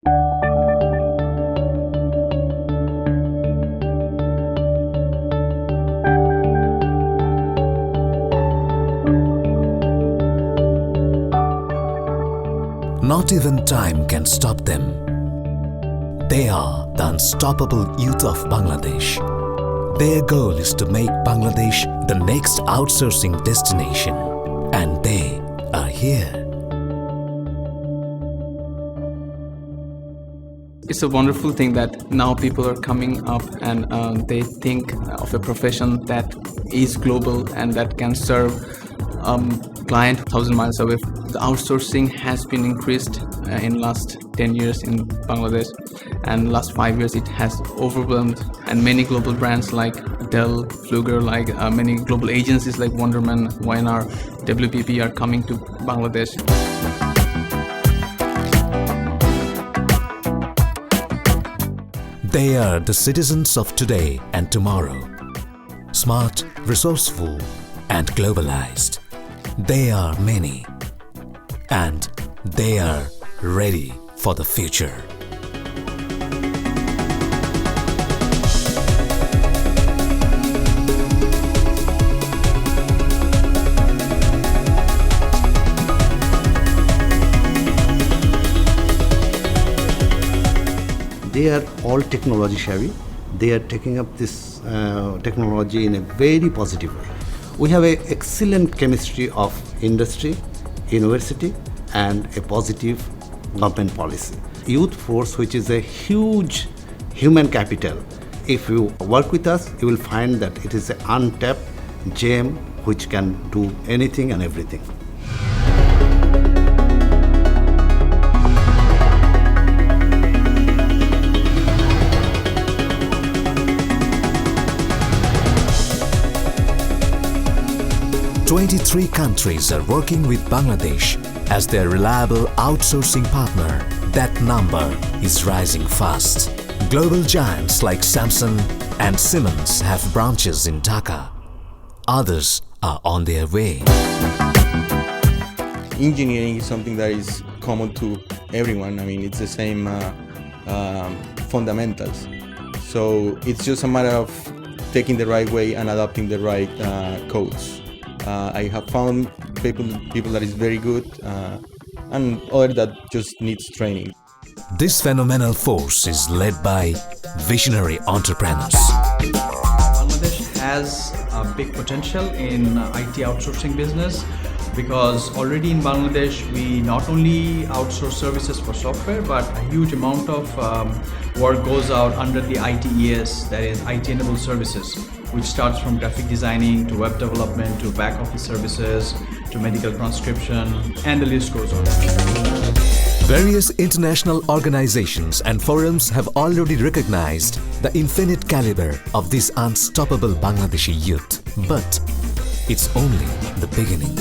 Not even time can stop them. They are the unstoppable youth of Bangladesh. Their goal is to make Bangladesh the next outsourcing destination, and they are here. It's a wonderful thing that now people are coming up and they think of a profession that is global and that can serve client 1,000 miles away. The outsourcing has been increased in last 10 years in Bangladesh, and last 5 years it has overwhelmed, and many global brands like Dell, Fluger, like many global agencies like Wonderman, YNR, WPP are coming to Bangladesh. They are the citizens of today and tomorrow. Smart, resourceful, and globalized. They are many. And they are ready for the future. They are all technology savvy. They are taking up this technology in a very positive way. We have an excellent chemistry of industry, university, and a positive government policy. Youth force, which is a huge human capital. If you work with us, you will find that it is an untapped gem which can do anything and everything. Twenty-three countries are working with Bangladesh as their reliable outsourcing partner. That number is rising fast. Global giants like Samsung and Siemens have branches in Dhaka. Others are on their way. Engineering is something that is common to everyone. I mean, it's the same fundamentals. So it's just a matter of taking the right way and adopting the right codes. I have found people that is very good and other that just needs training. This phenomenal force is led by visionary entrepreneurs. Bangladesh has a big potential in IT outsourcing business, because already in Bangladesh we not only outsource services for software, but a huge amount of work goes out under the ITES, that is IT-enabled services, which starts from graphic designing to web development to back office services to medical transcription, and the list goes on. Various international organizations and forums have already recognized the infinite caliber of this unstoppable Bangladeshi youth. But it's only the beginning.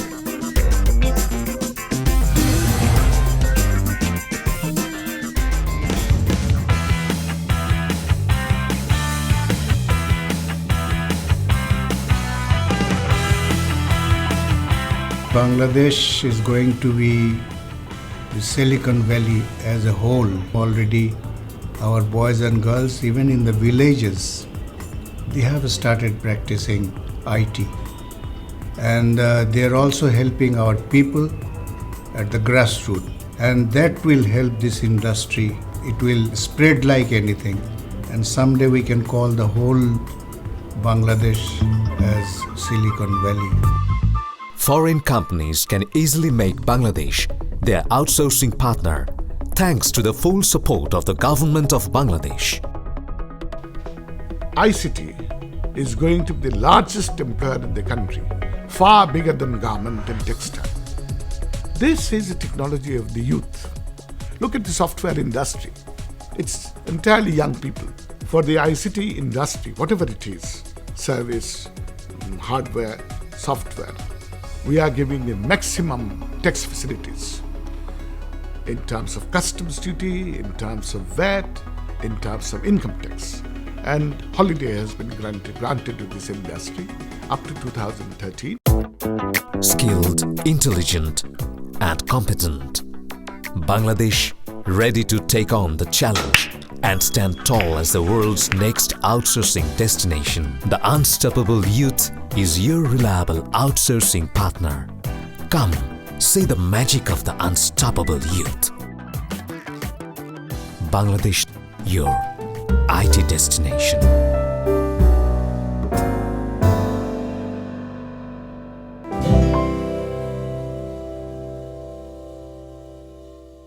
Bangladesh is going to be the Silicon Valley as a whole. Already our boys and girls, even in the villages, they have started practicing IT. And they are also helping our people at the grassroots. And that will help this industry. It will spread like anything. And someday we can call the whole Bangladesh as Silicon Valley. Foreign companies can easily make Bangladesh their outsourcing partner thanks to the full support of the government of Bangladesh. ICT is going to be the largest employer in the country, far bigger than garment and textile. This is the technology of the youth. Look at the software industry. It's entirely young people. For the ICT industry, whatever it is, service, hardware, software, we are giving the maximum tax facilities in terms of customs duty, in terms of VAT, in terms of income tax. And holiday has been granted to this industry up to 2013. Skilled, intelligent, and competent. Bangladesh ready to take on the challenge and stand tall as the world's next outsourcing destination. The Unstoppable Youth is your reliable outsourcing partner. Come, see the magic of the Unstoppable Youth. Bangladesh, your IT destination.